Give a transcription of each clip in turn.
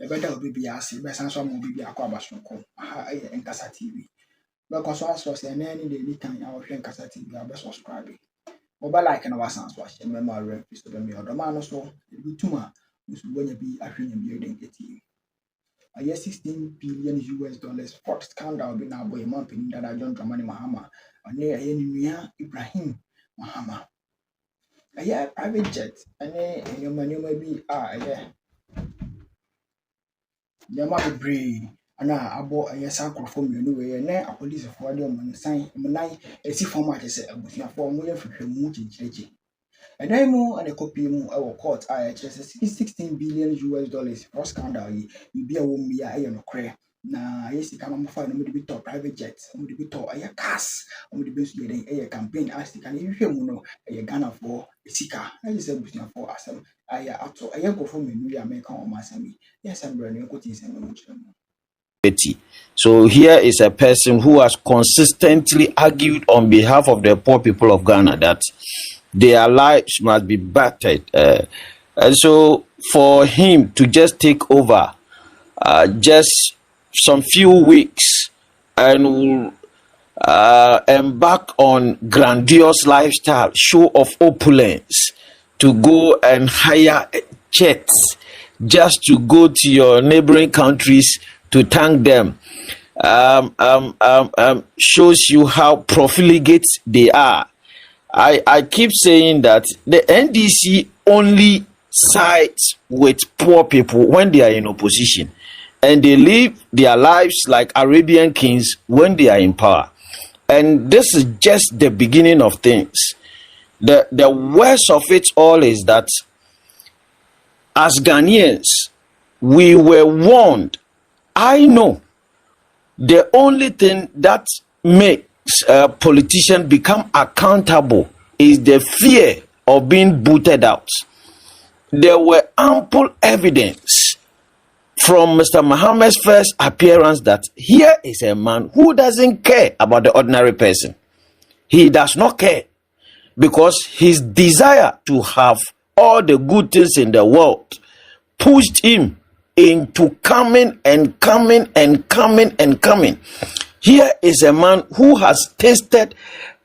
The better will be as best and some will be a quabasho and Casa TV. Because also say any day can our friend Casa TV, our best subscribing. Mobile like and our sounds wash and memory is to me or the man also, the tumor, which will be a friend building a team. A year 16 billion US dollars for scandal be now boy mumping that I don't money Mahama or near any Ibrahim Mahama. A year private jet and your money may be yeah. There might be brave and I bought a yes uncle from you anyway and then a police for the money sign money a see format is a booth for more for moving church. And I more and a copy more our court IHS 16 billion US dollars for scandal. You be a woman be a no cray. Now, yes, you can find a bit of private jets, on the bit of a cast, on the best getting a campaign as you can hear no a Ghana for a seeker. I just said for us. I go for me, we are making on my semi. Yes, I'm running good things and so here is a person who has consistently argued on behalf of the poor people of Ghana that their lives must be battered. And so for him to just take over just some few weeks and embark on grandiose lifestyle, show of opulence, to go and hire jets just to go to your neighboring countries to thank them, shows you how profligate they are. I keep saying that the NDC only sides with poor people when they are in opposition, and they live their lives like Arabian kings when they are in power. And this is just the beginning of things. The worst of it all is that as Ghanaians, we were warned. I know the only thing that makes a politician become accountable is the fear of being booted out. There were ample evidence from Mr. Mohammed's first appearance that here is a man who doesn't care about the ordinary person. He does not care because his desire to have all the good things in the world pushed him into coming. Here is a man who has tasted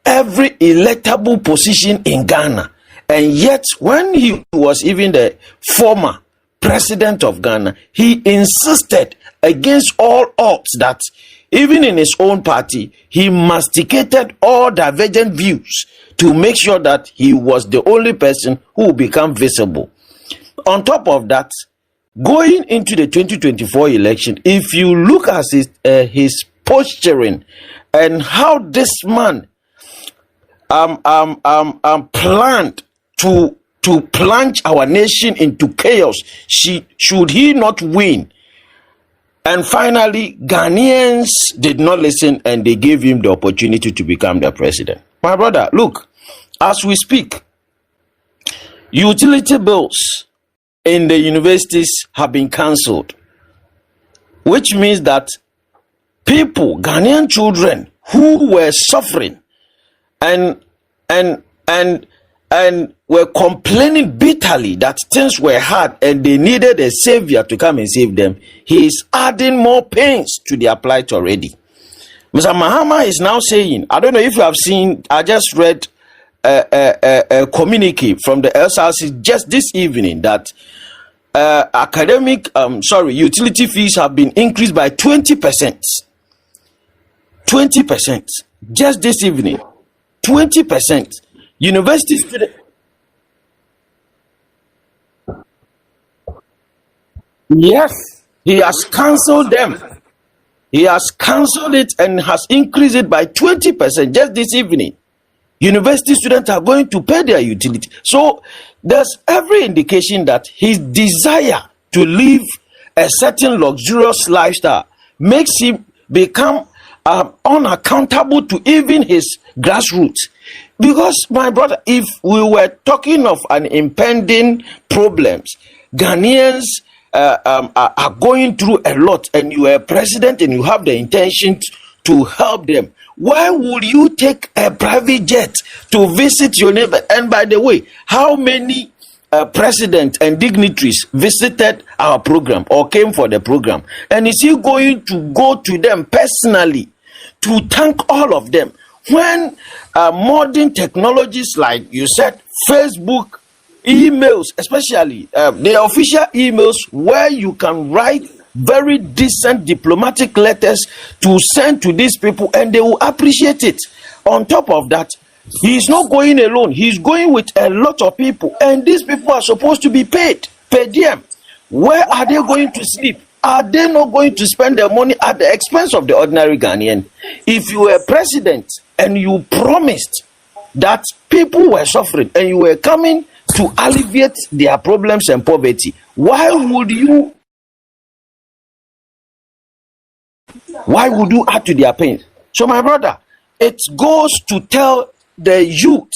every electable position in Ghana, and yet when he was even the former president of Ghana, he insisted against all odds that even in his own party, he masticated all divergent views to make sure that he was the only person who would become visible. On top of that, going into the 2024 election, if you look at his posturing and how this man planned to plunge our nation into chaos, should he not win? And finally, Ghanaians did not listen and they gave him the opportunity to become the president. My brother, look, as we speak, utility bills in the universities have been cancelled, which means that people, Ghanaian children who were suffering and were complaining bitterly that things were hard and they needed a savior to come and save them, he is adding more pains to their plight already. Mr. Mahama is now saying, I don't know if you have seen, I just read a communique from the SRC just this evening that utility fees have been increased by 20%. 20%. Just this evening. 20%. University student. Yes, he has cancelled them. He has cancelled it and has increased it by 20% just this evening. University students are going to pay their utility. So there's every indication that his desire to live a certain luxurious lifestyle makes him become unaccountable to even his grassroots. Because, my brother, if we were talking of an impending problems, Ghanaians are going through a lot, and you are a president and you have the intention to help them, why would you take a private jet to visit your neighbor? And by the way, how many president and dignitaries visited our program or came for the program? And is he going to go to them personally to thank all of them when modern technologies, like you said, Facebook, emails, especially the official emails where you can write very decent diplomatic letters to send to these people and they will appreciate it? On top of that, he's not going alone, he's going with a lot of people, and these people are supposed to be paid per diem. Where are they going to sleep? Are they not going to spend their money at the expense of the ordinary Ghanaian? If you were president and you promised that people were suffering and you were coming to alleviate their problems and poverty, why would you add to their pain? So my brother, it goes to tell the youth,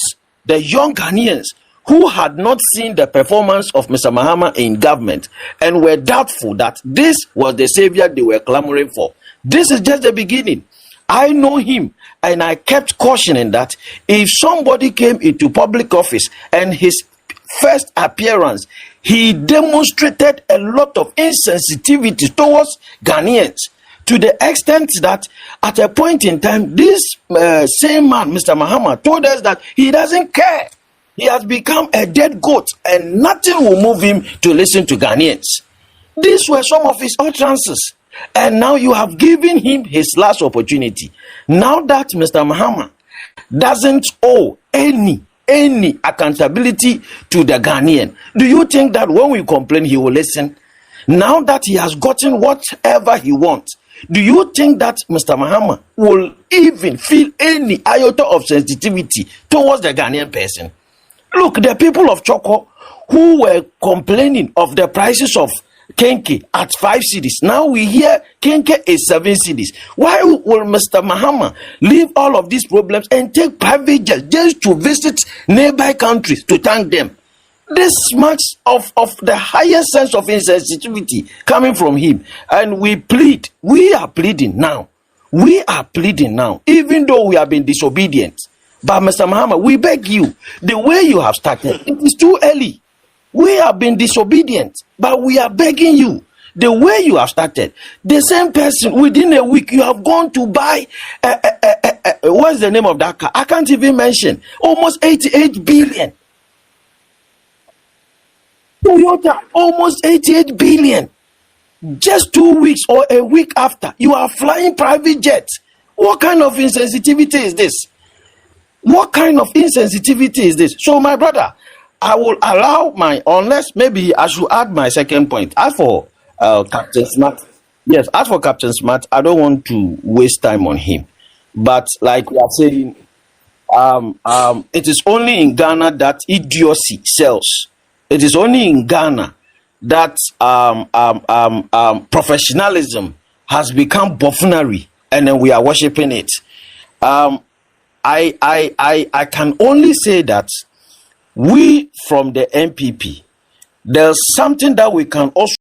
the young Ghanaians who had not seen the performance of Mr. Mahama in government and were doubtful that this was the savior they were clamoring for. This is just the beginning. I know him, and I kept cautioning that if somebody came into public office and his first appearance, he demonstrated a lot of insensitivity towards Ghanaians, to the extent that at a point in time, this same man, Mr. Mahama, told us that he doesn't care. He has become a dead goat and nothing will move him to listen to Ghanaians. These were some of his utterances. And now you have given him his last opportunity. Now that Mr. Mahama doesn't owe any accountability to the Ghanaian, do you think that when we complain, he will listen? Now that he has gotten whatever he wants, do you think that Mr. Mahama will even feel any iota of sensitivity towards the Ghanaian person? Look, the people of Choco who were complaining of the prices of Kenke at 5 cedis, now we hear Kenke is 7 cedis. Why will Mr. Mahama leave all of these problems and take private jets just to visit nearby countries to thank them? This much of the highest sense of insensitivity coming from him. And we are pleading now, even though we have been disobedient. But Mr. Mahama, we beg you, the way you have started, it is too early. We have been disobedient, but we are begging you, the way you have started, the same person, within a week, you have gone to buy, what's the name of that car? I can't even mention. Almost 88 billion. Toyota, almost 88 billion. Just 2 weeks or a week after, you are flying private jets. What kind of insensitivity is this? What kind of insensitivity is this? So, my brother, I will allow unless maybe I should add my second point. As for Captain Smart, yes, as for Captain Smart, I don't want to waste time on him. But like we are saying, it is only in Ghana that idiocy sells. It is only in Ghana that professionalism has become buffoonery, and then we are worshiping it. I can only say that we from the NPP, there's something that we can also